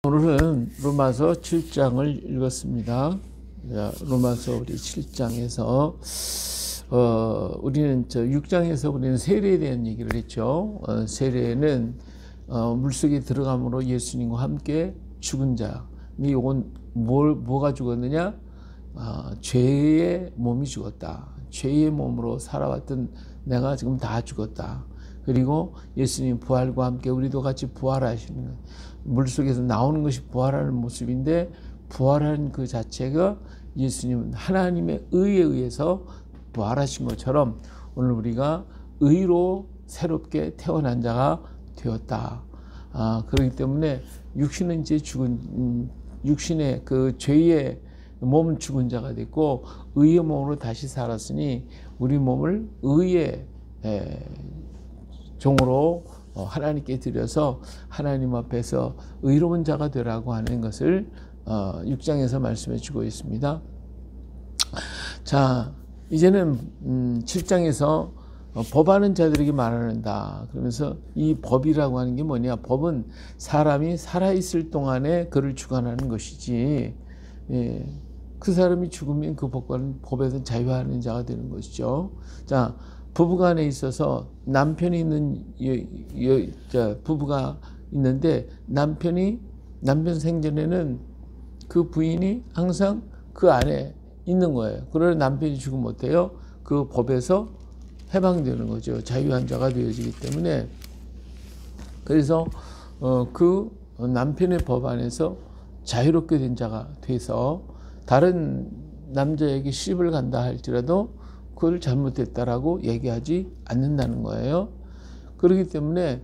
오늘은 로마서 7장을 읽었습니다. 로마서 우리 7장에서 우리는 6장에서 우리는 세례에 대한 얘기를 했죠. 세례는 물속에 들어감으로 예수님과 함께 죽은 자. 이건 뭐가 죽었느냐? 죄의 몸이 죽었다. 죄의 몸으로 살아왔던 내가 지금 다 죽었다. 그리고 예수님 부활과 함께 우리도 같이 부활하시는 것. 물속에서 나오는 것이 부활하는 모습인데, 부활하는 그 자체가 예수님은 하나님의 의에 의해서 부활하신 것처럼 오늘 우리가 의로 새롭게 태어난 자가 되었다. 그렇기 때문에 육신은 이제 육신의 그 죄의 몸은 죽은 자가 됐고 의의 몸으로 다시 살았으니 우리 몸을 의의 종으로 하나님께 드려서 하나님 앞에서 의로운 자가 되라고 하는 것을 6장에서 말씀해 주고 있습니다. 자, 이제는 7장에서 법하는 자들에게 말하는다. 그러면서 이 법이라고 하는 게 뭐냐? 법은 사람이 살아있을 동안에 그를 주관하는 것이지, 그 사람이 죽으면 그 법에서 자유하는 자가 되는 것이죠. 자, 부부간에 있어서 남편이 있는 부부가 있는데 남편 생전에는 그 부인이 항상 그 안에 있는 거예요. 그러나 남편이 죽으면 어때요? 그 법에서 해방되는 거죠. 자유한 자가 되어지기 때문에. 그래서 그 남편의 법 안에서 자유롭게 된 자가 돼서 다른 남자에게 시집을 간다 할지라도 그걸 잘못했다라고 얘기하지 않는다는 거예요. 그렇기 때문에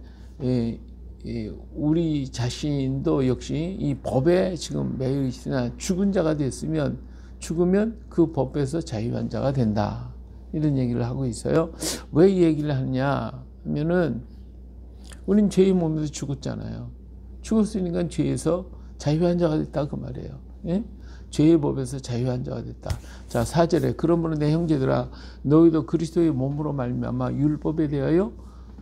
우리 자신도 역시 이 법에 지금 매여 있으나 죽은 자가 됐으면 죽으면 그 법에서 자유한 자가 된다. 이런 얘기를 하고 있어요. 왜 이 얘기를 하느냐 하면은 우린 죄의 몸에서 죽었잖아요. 죽었으니까 죄에서 자유한 자가 됐다 그 말이에요. 예? 죄의 법에서 자유한 자가 됐다. 자, 4절에 그러므로 내 형제들아 너희도 그리스도의 몸으로 말미암아 율법에 대하여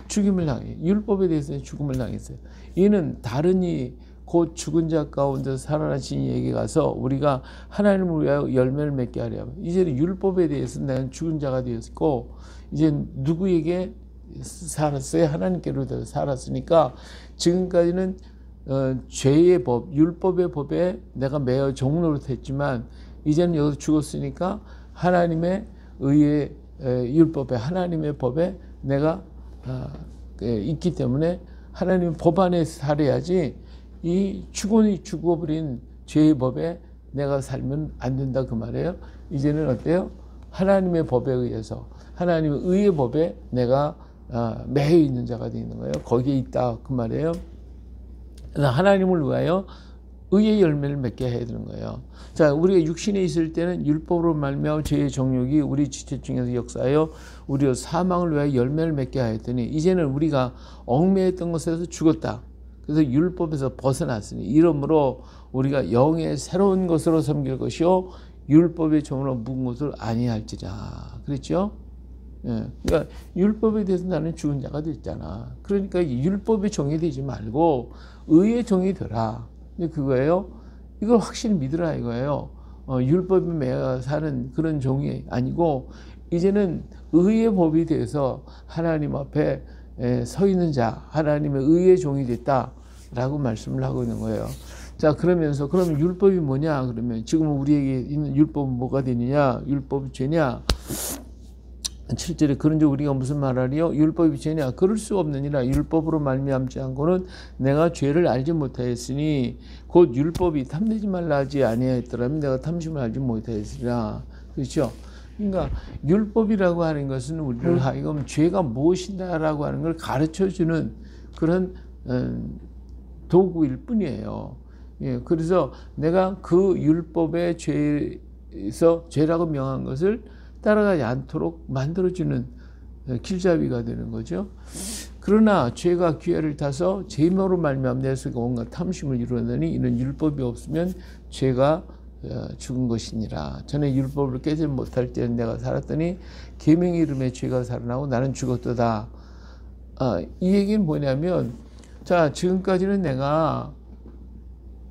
죽임을 당해. 율법에 대해서 죽음을 당했어요. 이는 다른 이 곧 죽은 자 가운데 살아나신 이에게 가서 우리가 하나님을 위하여 열매를 맺게 하려 하면, 이제는 율법에 대해서 나는 죽은 자가 되었고 이제 누구에게 살았어요? 하나님께로 살았으니까 지금까지는 죄의 법, 율법의 법에 내가 매여 종로를 했지만 이제는 여기서 죽었으니까 하나님의 의의 율법에, 하나님의 법에 내가 있기 때문에 하나님의 법 안에서 살아야지 이 죽어버린 죄의 법에 내가 살면 안 된다 그 말이에요. 이제는 어때요? 하나님의 법에 의해서, 하나님의 의의 법에 내가 매여 있는 자가 되는 거예요. 거기에 있다 그 말이에요. 그래서 하나님을 위하여 의의 열매를 맺게 해야 되는 거예요. 자, 우리가 육신에 있을 때는 율법으로 말미암아 죄의 정욕이 우리 지체 중에서 역사하여 우리의 사망을 위하여 열매를 맺게 하였더니 이제는 우리가 얽매였던 것에서 죽었다. 그래서 율법에서 벗어났으니 이러므로 우리가 영의 새로운 것으로 섬길 것이요 율법의 종으로 묵은 것을 아니할지라. 그랬죠? 예. 그러니까 율법에 대해서 나는 죽은 자가 됐잖아. 그러니까 율법의 종이 되지 말고 의의 종이 되라. 그거예요. 이걸 확실히 믿으라 이거예요. 율법에 매여 사는 그런 종이 아니고 이제는 의의 법이 돼서 하나님 앞에 서 있는 자, 하나님의 의의 종이 됐다라고 말씀을 하고 있는 거예요. 자, 그러면서 그러면 율법이 뭐냐? 그러면 지금 우리에게 있는 율법은 뭐가 되느냐? 율법이 죄냐? 7절에 그런즉 우리가 무슨 말하리요? 율법이 죄냐? 그럴 수 없느니라. 율법으로 말미암지 않고는 내가 죄를 알지 못하였으니 곧 율법이 탐내지 말라 하지 아니하였더라면 내가 탐심을 알지 못하였으리라. 그렇죠? 그러니까 율법이라고 하는 것은 우리를 하여금 죄가 무엇이다라고 하는 걸 가르쳐주는 그런 도구일 뿐이에요. 예, 그래서 내가 그 율법의 죄에서 죄라고 명한 것을 따라가지 않도록 만들어주는 길잡이가 되는 거죠. 그러나 죄가 기회를 타서 죄명으로 말미암아 내 속에 온갖 탐심을 이루었느니 이는 율법이 없으면 죄가 죽은 것이니라. 전에 율법을 깨지 못할 때는 내가 살았더니 계명의 이름에 죄가 살아나고 나는 죽었도다. 이 얘기는 뭐냐면 자, 지금까지는 내가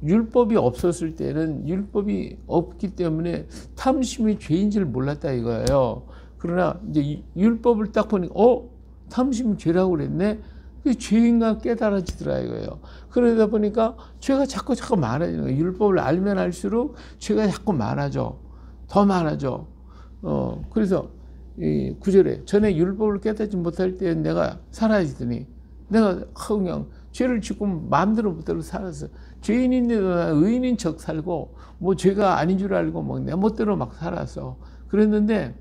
율법이 없었을 때는 율법이 없기 때문에 탐심이 죄인 줄 몰랐다 이거예요. 그러나 이제 율법을 딱 보니까 탐심이 죄라고 그랬네. 그게 죄인가 깨달아지더라 이거예요. 그러다 보니까 죄가 자꾸 많아지는 거예요. 율법을 알면 알수록 죄가 자꾸 많아져. 더 많아져. 그래서 이 9절에 전에 율법을 깨닫지 못할 때 내가 사라지더니 내가 그냥 죄를 짓고 마음대로 못대로 살았어. 죄인인데도 의인인 척 살고 뭐 죄가 아닌 줄 알고 뭐 내 멋대로 막 살았어. 그랬는데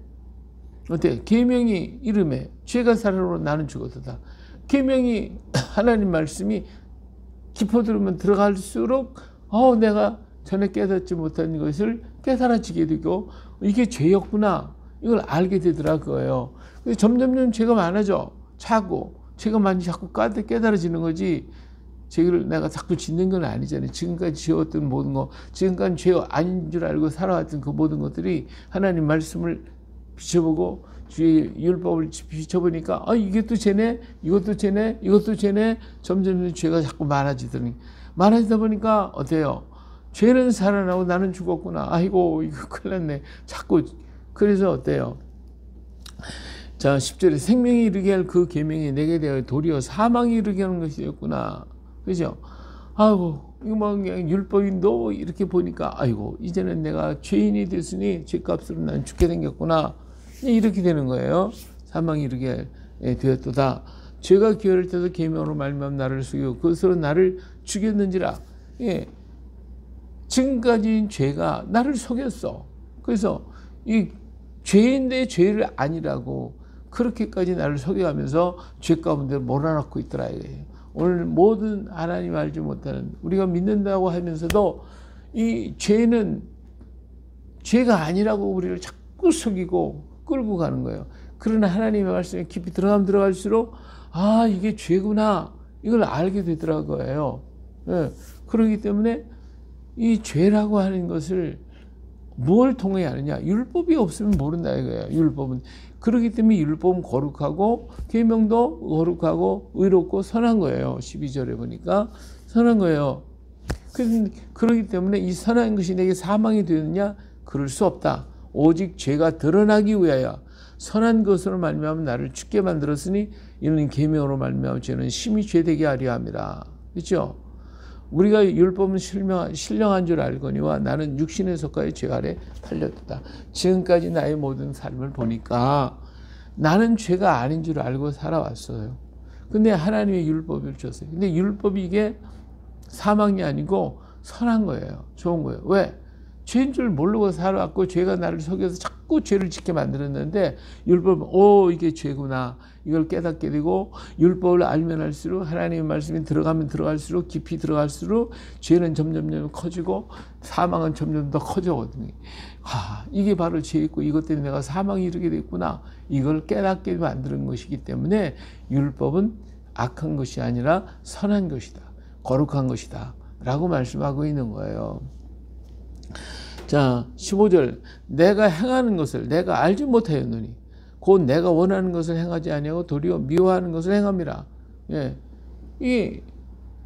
어때? 계명이 이름에 죄가 살아로 나는 죽었다. 계명이 하나님 말씀이 깊어 들으면 들어갈수록 내가 전에 깨닫지 못한 것을 깨달아지게 되고 이게 죄였구나 이걸 알게 되더라고요. 그래서 점점점 죄가 많아져. 죄가 많이 자꾸 깨달아지는 거지. 죄를 내가 자꾸 짓는 건 아니잖아요. 지금까지 지었던 모든 거, 지금까지 죄 아닌 줄 알고 살아왔던 그 모든 것들이 하나님 말씀을 비춰보고 주의 율법을 비춰보니까 이게 또 죄네, 이것도 죄네, 이것도 죄네. 점점 죄가 자꾸 많아지다 보니까 어때요? 죄는 살아나고 나는 죽었구나. 아이고 이거 큰일 났네. 자꾸 그래서 어때요? 자 10절에 생명이 이르게 할 그 계명이 내게 대하여 도리어 사망이 이르게 하는 것이었구나. 그죠? 아이고 이거 뭐 그냥 율법인도 이렇게 보니까 아이고 이제는 내가 죄인이 됐으니 죄값으로 난 죽게 생겼구나. 이렇게 되는 거예요. 사망이 이르게 되었도다. 죄가 기어를 때도 계명으로 말미암아 나를 속이고 그것으로 나를 죽였는지라. 지금까지 죄가 나를 속였어. 그래서 이 죄인데 죄를 아니라고 그렇게까지 나를 속여가면서 죄 가운데 몰아넣고 있더라 이거예요. 오늘 모든 하나님 알지 못하는 우리가 믿는다고 하면서도 이 죄는 죄가 아니라고 우리를 자꾸 속이고 끌고 가는 거예요. 그러나 하나님의 말씀에 깊이 들어가면 들어갈수록 이게 죄구나 이걸 알게 되더라고요. 그렇기 때문에 이 죄라고 하는 것을 뭘 통해 하느냐? 율법이 없으면 모른다 이거예요. 율법은. 그렇기 때문에 율법은 거룩하고 계명도 거룩하고 의롭고 선한 거예요. 12절에 보니까 선한 거예요. 그렇기 때문에 이 선한 것이 내게 사망이 되느냐? 그럴 수 없다. 오직 죄가 드러나기 위하여 선한 것으로 말미암아 나를 죽게 만들었으니 이는 계명으로 말미암아 죄는 심히 죄되게 하려 함이라. 그렇죠? 우리가 율법은 신령한 줄 알거니와 나는 육신에 속하여 죄 아래 팔렸다. 지금까지 나의 모든 삶을 보니까 나는 죄가 아닌 줄 알고 살아왔어요. 근데 하나님의 율법을 줬어요. 근데 율법이 이게 사망이 아니고 선한 거예요. 좋은 거예요. 왜? 죄인 줄 모르고 살아왔고 죄가 나를 속여서 자꾸 죄를 짓게 만들었는데 율법은 이게 죄구나 이걸 깨닫게 되고 율법을 알면 알수록 하나님의 말씀이 들어가면 들어갈수록 깊이 들어갈수록 죄는 점점 커지고 사망은 점점 더 커져거든요. 이게 바로 죄였고 이것 때문에 내가 사망에 이르게 됐구나 이걸 깨닫게 만드는 것이기 때문에 율법은 악한 것이 아니라 선한 것이다. 거룩한 것이다 라고 말씀하고 있는 거예요. 자 15절 내가 행하는 것을 내가 알지 못하였노니 곧 내가 원하는 것을 행하지 아니하고 도리어 미워하는 것을 행함이라. 이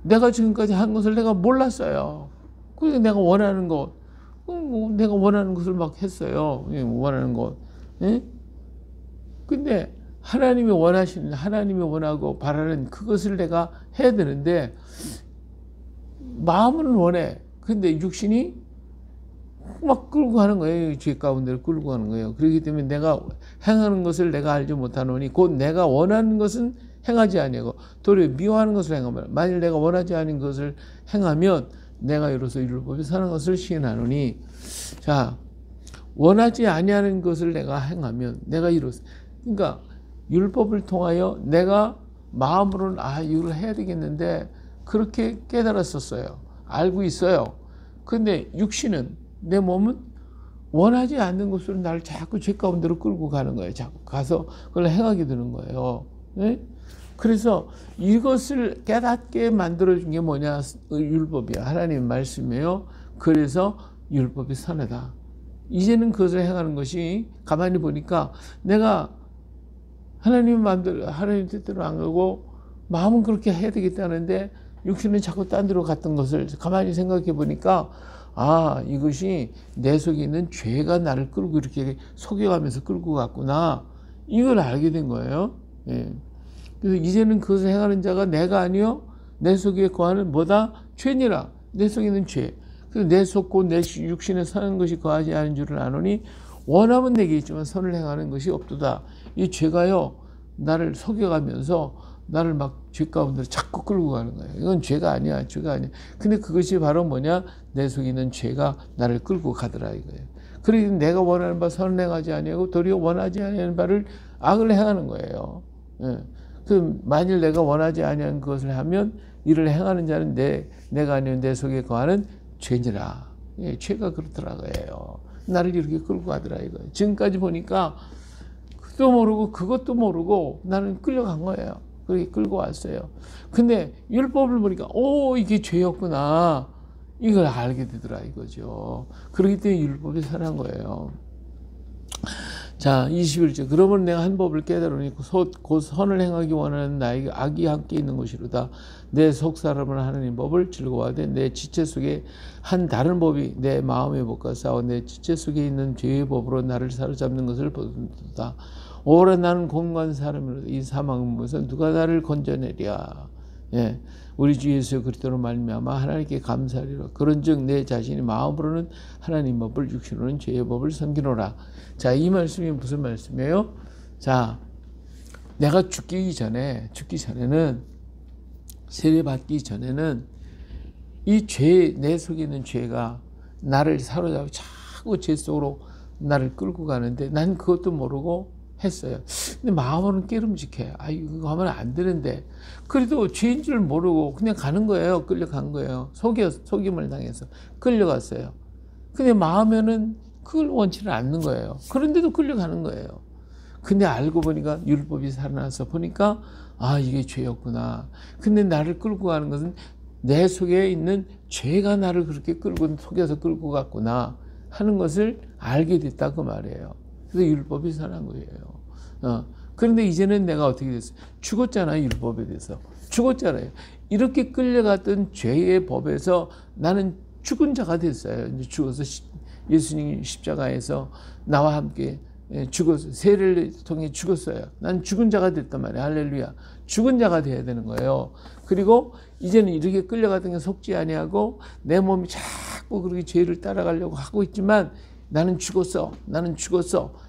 내가 지금까지 한 것을 내가 몰랐어요. 그래서 내가 원하는 것 내가 원하는 것을 막 했어요. 원하는 것. 근데 하나님이 원하시는 하나님이 원하고 바라는 그것을 내가 해야 되는데 마음은 원해. 근데 육신이 막 끌고 가는 거예요. 죄 가운데를 끌고 가는 거예요. 그렇기 때문에 내가 행하는 것을 내가 알지 못하노니 곧 내가 원하는 것은 행하지 아니하고 도리어 미워하는 것을 행하면 만일 내가 원하지 않은 것을 행하면 내가 이로써 율법에 사는 것을 시인하노니 자 원하지 아니하는 것을 내가 행하면 내가 이로써 그러니까 율법을 통하여 내가 마음으로는 이걸 해야 되겠는데 그렇게 깨달았었어요. 알고 있어요. 근데 육신은 내 몸은 원하지 않는 것으로 나를 자꾸 죄 가운데로 끌고 가는 거예요. 자꾸 가서 그걸 행하게 되는 거예요. 그래서 이것을 깨닫게 만들어준 게 뭐냐? 율법이야. 하나님의 말씀이에요. 그래서 율법이 선하다. 이제는 그것을 행하는 것이 가만히 보니까 내가 하나님 뜻대로 안 가고 마음은 그렇게 해야 되겠다는데 육신은 자꾸 딴 데로 갔던 것을 가만히 생각해 보니까 아, 이것이 내 속에 있는 죄가 나를 끌고 이렇게 속여가면서 끌고 갔구나. 이걸 알게 된 거예요. 예. 그래서 이제는 그것을 행하는 자가 내가 아니요 내 속에 거하는 뭐다? 죄니라. 내 속에 있는 죄. 그래서 내 속 곧 내 육신에 사는 것이 거하지 않은 줄을 아노니 원함은 내게 있지만 선을 행하는 것이 없도다. 이 죄가요 나를 속여가면서 나를 막 죄 가운데로 자꾸 끌고 가는 거예요. 이건 죄가 아니야. 죄가 아니야. 근데 그것이 바로 뭐냐? 내 속에 있는 죄가 나를 끌고 가더라 이거예요. 그러니 내가 원하는 바 선을 행하지 아니하고 도리어 원하지 아니하는 바를 악을 행하는 거예요. 예. 그 만일 내가 원하지 아니하는 것을 하면 이를 행하는 자는 내가 아니면 내 속에 거하는 죄니라. 예, 죄가 그렇더라고요. 나를 이렇게 끌고 가더라 이거예요. 지금까지 보니까 그것도 모르고 그것도 모르고 나는 끌려간 거예요. 그렇게 끌고 왔어요. 근데 율법을 보니까 이게 죄였구나. 이걸 알게 되더라 이거죠. 그렇기 때문에 율법이 선한 거예요. 자, 21절. 그러면 내가 한 법을 깨달으니 곧 선을 행하기 원하는 나에게 악이 함께 있는 것이로다. 내 속사람은 하나님 법을 즐거워하되 내 지체 속에 한 다른 법이 내 마음의 법과 싸워 내 지체 속에 있는 죄의 법으로 나를 사로잡는 것을 보다. 오라 나는 공고한 사람이로다. 이 사망은 무엇은 누가 나를 건져내랴. 예, 우리 주 예수 그리스도로 말미암아 하나님께 감사하리라. 그런즉 내 자신이 마음으로는 하나님 법을 육신으로는 죄의 법을 섬기노라. 자, 이 말씀이 무슨 말씀이에요? 자, 내가 죽기 전에는 세례 받기 전에는 이 죄, 내 속에 있는 죄가 나를 사로잡고 자꾸 죄 속으로 나를 끌고 가는데 난 그것도 모르고 했어요. 근데 마음으로는 깨름직해. 이거 하면 안 되는데. 그래도 죄인 줄 모르고 그냥 가는 거예요. 끌려간 거예요. 속임을 당해서 끌려갔어요. 근데 마음에는 그걸 원치를 않는 거예요. 그런데도 끌려가는 거예요. 근데 알고 보니까 율법이 살아나서 보니까 이게 죄였구나. 근데 나를 끌고 가는 것은 내 속에 있는 죄가 나를 그렇게 속여서 끌고 갔구나 하는 것을 알게 됐다 그 말이에요. 그래서 율법이 선한 거예요. 그런데 이제는 내가 어떻게 됐어요? 죽었잖아요. 율법에 대해서. 죽었잖아요. 이렇게 끌려갔던 죄의 법에서 나는 죽은 자가 됐어요. 이제 죽어서 예수님이 십자가에서 나와 함께 죽었어요. 세례를 통해 죽었어요. 난 죽은 자가 됐단 말이에요. 할렐루야. 죽은 자가 돼야 되는 거예요. 그리고 이제는 이렇게 끌려갔던 게 속지 아니하고 내 몸이 자꾸 그렇게 죄를 따라가려고 하고 있지만 나는 죽었어.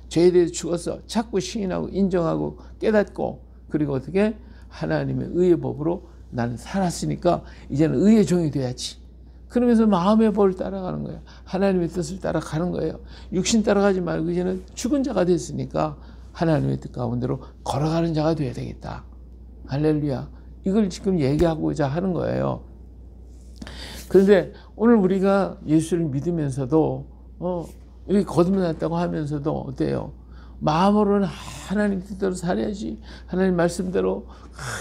죄에 대해서 죽었어. 자꾸 시인하고 인정하고 깨닫고 그리고 어떻게 하나님의 의의 법으로 나는 살았으니까 이제는 의의 종이 돼야지. 그러면서 마음의 법을 따라가는 거예요. 하나님의 뜻을 따라가는 거예요. 육신 따라가지 말고 이제는 죽은 자가 됐으니까 하나님의 뜻 가운데로 걸어가는 자가 돼야 되겠다. 할렐루야. 이걸 지금 얘기하고자 하는 거예요. 그런데 오늘 우리가 예수를 믿으면서도 이렇게 거듭났다고 하면서도 어때요? 마음으로는 하나님 뜻대로 살아야지. 하나님 말씀대로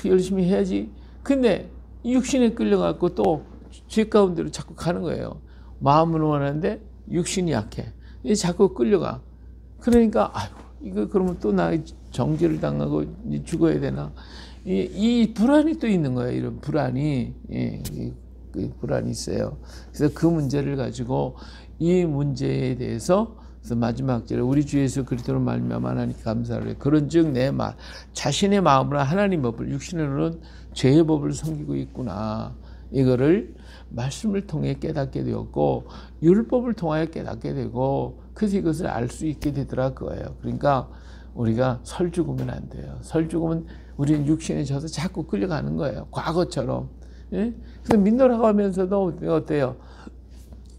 열심히 해야지. 근데 육신에 끌려갖고 또 죄 가운데로 자꾸 가는 거예요. 마음은 원하는데 육신이 약해. 자꾸 끌려가. 그러니까 이거 그러면 또 나 정죄를 당하고 죽어야 되나? 이 불안이 또 있는 거예요. 이런 불안이. 그 불안이 있어요. 그래서 그 문제를 가지고 이 문제에 대해서 마지막 절에 우리 주 예수 그리스도로 말미암아 하나님께 감사를 해. 그런즉 내 자신의 마음으로 하나님 법을 육신으로는 죄의 법을 섬기고 있구나. 이거를 말씀을 통해 깨닫게 되었고 율법을 통하여 깨닫게 되고 그래서 이것을 알 수 있게 되더라 그거예요. 그러니까 우리가 설 죽으면 안 돼요. 설 죽으면 우리는 육신에 져서 자꾸 끌려가는 거예요. 과거처럼. 예? 그래서 믿노라고 하면서도 어때요?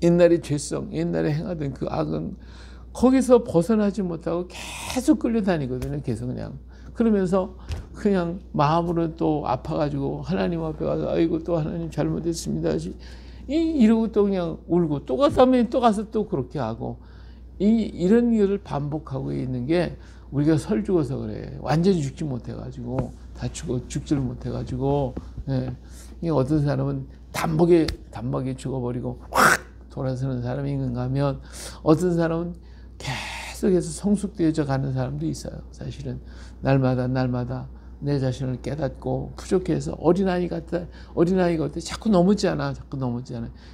옛날에 죄성, 옛날에 행하던 그 악은 거기서 벗어나지 못하고 계속 끌려다니거든요. 계속 그냥. 그러면서 그냥 마음으로 또 아파가지고 하나님 앞에 가서 아이고 또 하나님 잘못했습니다. 이러고 또 그냥 울고 또 가면 또 가서 또 그렇게 하고 이런 일을 반복하고 있는 게 우리가 설 죽어서 그래. 완전히 죽지 못해가지고 다 죽지를 못해가지고 어떤 사람은 단박에 죽어버리고 확 돌아서는 사람이 있는가 하면 어떤 사람은 계속해서 성숙되어져 가는 사람도 있어요. 사실은 날마다 내 자신을 깨닫고 부족해서 어린아이가 어때 자꾸 넘어지잖아.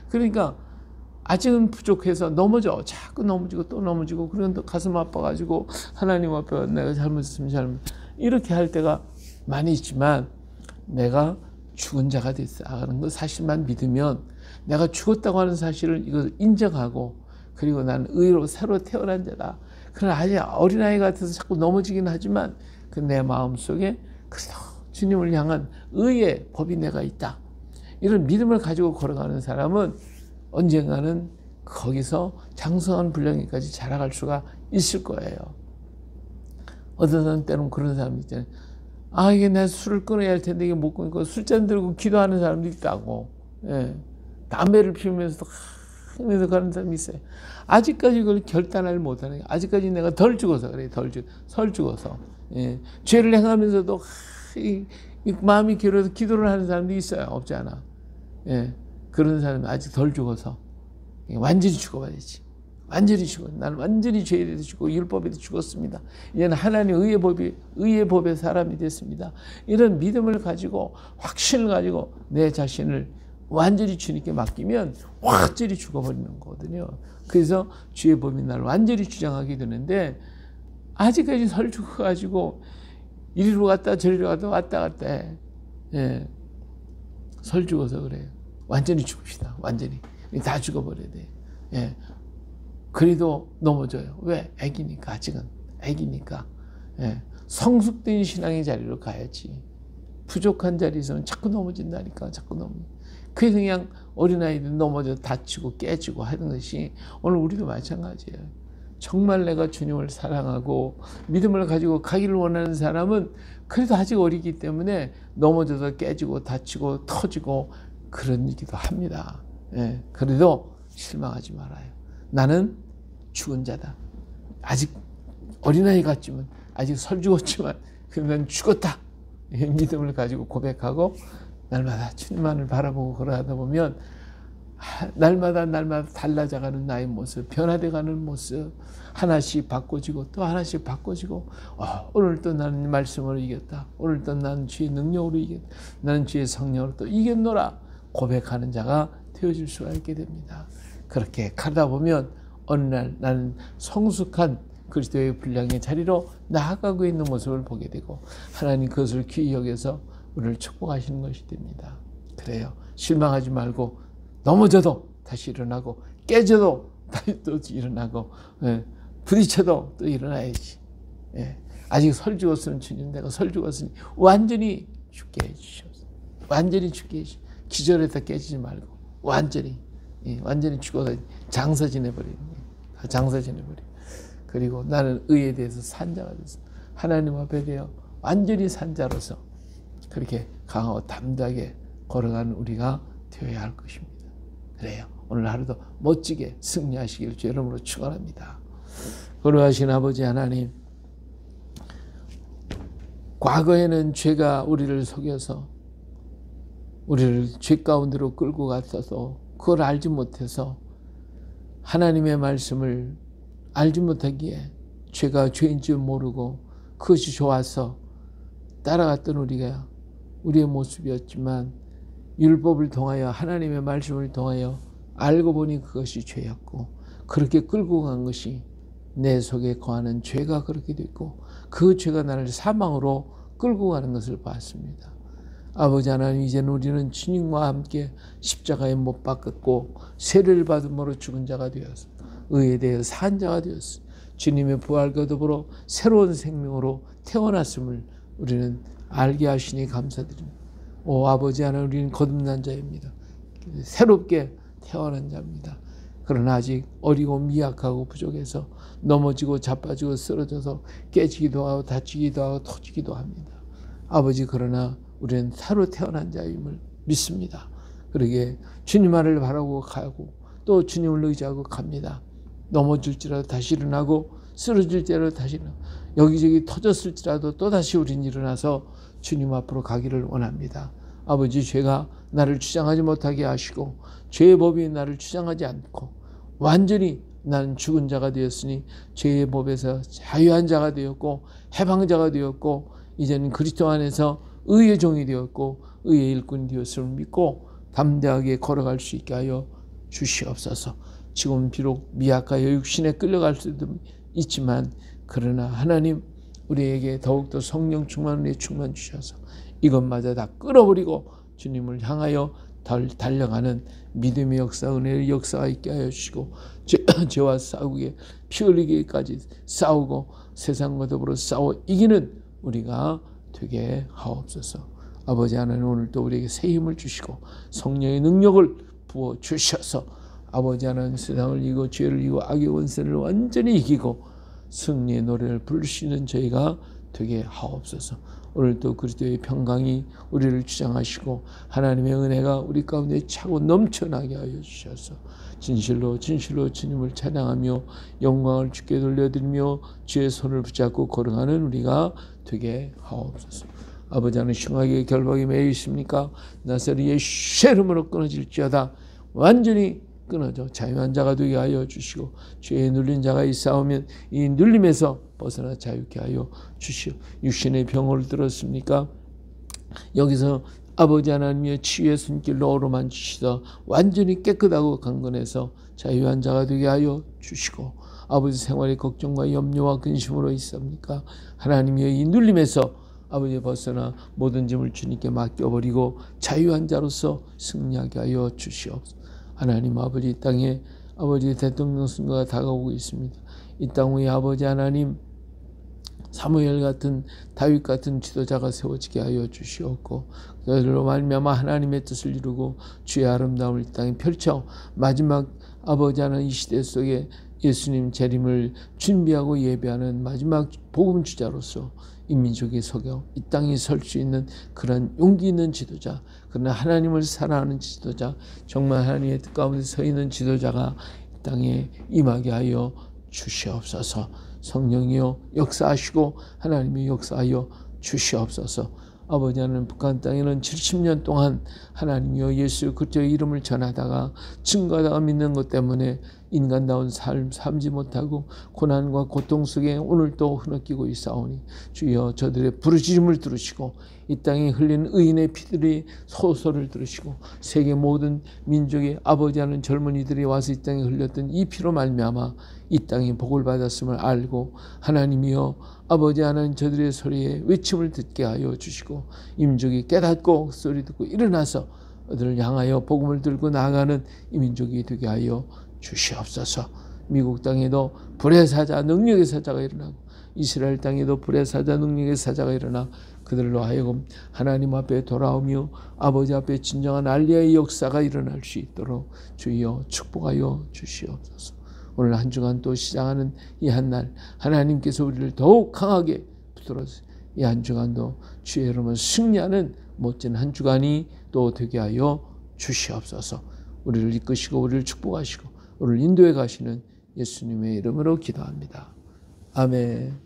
그러니까 아직은 부족해서 넘어져. 자꾸 넘어지고 또 넘어지고 그러면 또 가슴 아파가지고 하나님 앞에 내가 잘못했으면 이렇게 할 때가 많이 있지만 내가 죽은 자가 됐다는 그 사실만 믿으면 내가 죽었다고 하는 사실을 이걸 인정하고 그리고 나는 의로 새로 태어난 자다. 그러나 아직 어린아이 같아서 자꾸 넘어지긴 하지만 그 내 마음속에 그래도 주님을 향한 의의 법이 내가 있다. 이런 믿음을 가지고 걸어가는 사람은 언젠가는 거기서 장성한 분량에까지 자라갈 수가 있을 거예요. 어떤 때는 그런 사람이 있잖아요. 이게 내가 술을 끊어야 할 텐데 이게 못 끊고 술잔 들고 기도하는 사람도 있다고. 예. 담배를 피우면서도 하면서 가는 사람이 있어요. 아직까지 그걸 결단을 못하는 거예요. 아직까지 내가 덜 죽어서 그래요. 설 죽어서. 예. 죄를 행하면서도 이 마음이 괴로워서 기도를 하는 사람도 있어요. 없지 않아. 예. 그런 사람이 아직 덜 죽어서 완전히 죽어봐야지. 완전히 죽어. 나는 완전히 죄에 대해서 죽고 율법에 대해서 죽었습니다. 이제는 하나님 의의 법의 사람이 됐습니다. 이런 믿음을 가지고 확신을 가지고 내 자신을 완전히 주님께 맡기면 완전히 죽어버리는 거거든요. 그래서 주의 법이 나를 완전히 주장하게 되는데 아직까지 설 죽어가지고 이리로 갔다 저리로 갔다 왔다 갔다 해. 예. 설 죽어서 그래요. 완전히 죽읍시다. 완전히. 다 죽어버려야 돼. 예. 그래도 넘어져요. 왜? 애기니까, 아직은. 애기니까. 예. 성숙된 신앙의 자리로 가야지. 부족한 자리에서는 자꾸 넘어진다니까, 그래서 그냥 어린아이들 넘어져 다치고 깨지고 하는 것이 오늘 우리도 마찬가지예요. 정말 내가 주님을 사랑하고 믿음을 가지고 가기를 원하는 사람은 그래도 아직 어리기 때문에 넘어져서 깨지고 다치고 터지고 그런 일기도 합니다. 예. 그래도 실망하지 말아요. 나는 죽은 자다. 아직 어린아이 같지만 아직 설 죽었지만 그러면 죽었다. 믿음을 가지고 고백하고 날마다 주님만을 바라보고 걸어가다 보면 날마다 달라져가는 나의 모습, 변화돼가는 모습 하나씩 바꿔지고 또 하나씩 바꿔지고 오늘 또 나는 말씀으로 이겼다. 오늘 또 나는 주의 능력으로 이겼다. 나는 주의 성령으로 또 이겼노라. 고백하는 자가 되어질 수가 있게 됩니다. 그렇게 가다 보면 어느 날 나는 성숙한 그리스도의 분량의 자리로 나아가고 있는 모습을 보게 되고 하나님 그것을 귀히 여겨서 우리를 축복하시는 것이 됩니다. 그래요. 실망하지 말고 넘어져도 다시 일어나고 깨져도 다시 또 일어나고 부딪혀도 또 일어나야지. 아직 설 죽었으면 주님 내가 설 죽었으니 완전히 죽게 해주셔서 완전히 죽게 해주셔서 기절해서 깨지지 말고 완전히 죽어서 장사 지내버리는 거예요. 장사 지내버려. 그리고 나는 의에 대해서 산자가 됐어. 하나님 앞에 대해 완전히 산자로서 그렇게 강하고 담대하게 걸어가는 우리가 되어야 할 것입니다. 그래요. 오늘 하루도 멋지게 승리하시길 주 이름으로 축원합니다. 거룩하신 아버지 하나님, 과거에는 죄가 우리를 속여서 우리를 죄 가운데로 끌고 갔어서 그걸 알지 못해서 하나님의 말씀을 알지 못하기에 죄가 죄인 줄 모르고 그것이 좋아서 따라갔던 우리의 모습이었지만 율법을 통하여 하나님의 말씀을 통하여 알고 보니 그것이 죄였고 그렇게 끌고 간 것이 내 속에 거하는 죄가 그렇게 됐고 그 죄가 나를 사망으로 끌고 가는 것을 봤습니다. 아버지 하나님, 이제는 우리는 주님과 함께 십자가에 못 박혔고 세례를 받음으로 죽은 자가 되었어. 의에 대해 산 자가 되었어. 주님의 부활과 더불어 새로운 생명으로 태어났음을 우리는 알게 하시니 감사드립니다. 오 아버지 하나님, 우리는 거듭난 자입니다. 새롭게 태어난 자입니다. 그러나 아직 어리고 미약하고 부족해서 넘어지고 자빠지고 쓰러져서 깨지기도 하고 다치기도 하고 터지기도 합니다. 아버지, 그러나 우리는 새로 태어난 자임을 믿습니다. 그러기에 주님만을 바라고 가고 또 주님을 의지하고 갑니다. 넘어질지라도 다시 일어나고 쓰러질지라도 다시 일어나고 여기저기 터졌을지라도 또다시 우린 일어나서 주님 앞으로 가기를 원합니다. 아버지, 죄가 나를 주장하지 못하게 하시고 죄의 법이 나를 주장하지 않고 완전히 나는 죽은 자가 되었으니 죄의 법에서 자유한 자가 되었고 해방자가 되었고 이제는 그리스도 안에서 의의 종이 되었고 의의 일꾼이 되었음을 믿고 담대하게 걸어갈 수 있게 하여 주시옵소서. 지금 비록 미약하여 육신에 끌려갈 수도 있지만 그러나 하나님 우리에게 더욱더 성령 충만의 충만 주셔서 이것마저 다 끌어버리고 주님을 향하여 달려가는 믿음의 역사, 은혜의 역사가 있게 하여 주시고 죄와 싸우게 피 흘리기까지 싸우고 세상과 더불어 싸워 이기는 우리가 되게 하옵소서. 아버지 하나님 오늘도 우리에게 새 힘을 주시고 성령의 능력을 부어 주셔서 아버지 하나님 세상을 이기고 죄를 이기고 악의 원세를 완전히 이기고 승리의 노래를 부를 수 있는 저희가 되게 하옵소서. 오늘도 그리스도의 평강이 우리를 주장하시고 하나님의 은혜가 우리 가운데 차고 넘쳐나게 하여 주셔서 진실로 주님을 찬양하며 영광을 주께 돌려드리며 주의 손을 붙잡고 걸어가는 우리가 되게 하옵소서. 아버지 하나님 흉하게 결박이 매여 있습니까? 나사렛 예수의 이름으로 끊어질지어다. 완전히 끊어져 자유한 자가 되게 하여 주시고 죄에 눌린 자가 있사오면 이 눌림에서 벗어나 자유케 하여 주시오. 육신의 병을 들었습니까? 여기서 아버지 하나님의 치유의 손길로 어루만 주시다 완전히 깨끗하고 강건해서 자유한 자가 되게 하여 주시고 아버지 생활의 걱정과 염려와 근심으로 있습니까? 하나님의 이 눌림에서 아버지 벗어나 모든 짐을 주님께 맡겨버리고 자유한 자로서 승리하게 하여 주시옵소서. 하나님 아버지 이 땅에 아버지 대통령 선거가 다가오고 있습니다. 이 땅 위에 아버지 하나님 사무엘 같은 다윗 같은 지도자가 세워지게 하여 주시옵고 그들로 말미암아 하나님의 뜻을 이루고 주의 아름다움을 이 땅에 펼쳐 마지막 아버지 하나님 이 시대 속에 예수님 재림을 준비하고 예배하는 마지막 복음 주자로서 이 민족의 서경 이 땅에 설 수 있는 그런 용기 있는 지도자 그러나 하나님을 사랑하는 지도자 정말 하나님의 뜻 가운데 서 있는 지도자가 이 땅에 임하게 하여 주시옵소서. 성령이여 역사하시고 하나님이 역사하여 주시옵소서. 아버지 하나님 북한 땅에는 70년 동안 하나님이여 예수 그리스도의 이름을 전하다가 증거하다가 믿는 것 때문에 인간다운 삶 살지 못하고 고난과 고통 속에 오늘도 흐느끼고 있사오니 주여 저들의 부르짖음을 들으시고 이 땅에 흘린 의인의 피들이 소설을 들으시고 세계 모든 민족의 아버지 하는 젊은이들이 와서 이 땅에 흘렸던 이 피로 말미암아 이 땅에 복을 받았음을 알고 하나님이여 아버지 하나님 저들의 소리에 외침을 듣게 하여 주시고 이 민족이 깨닫고 소리 듣고 일어나서 그들을 향하여 복음을 들고 나아가는 이 민족이 되게 하여 주시옵소서. 미국 땅에도 불의 사자 능력의 사자가 일어나고 이스라엘 땅에도 불의 사자 능력의 사자가 일어나 그들로 하여금 하나님 앞에 돌아오며 아버지 앞에 진정한 알리아의 역사가 일어날 수 있도록 주여 축복하여 주시옵소서. 오늘 한 주간 또 시작하는 이 한날 하나님께서 우리를 더욱 강하게 붙들어서 이 한 주간도 주의 이름으로 승리하는 멋진 한 주간이 또 되게 하여 주시옵소서. 우리를 이끄시고 우리를 축복하시고 우리를 인도해 가시는 예수님의 이름으로 기도합니다. 아멘.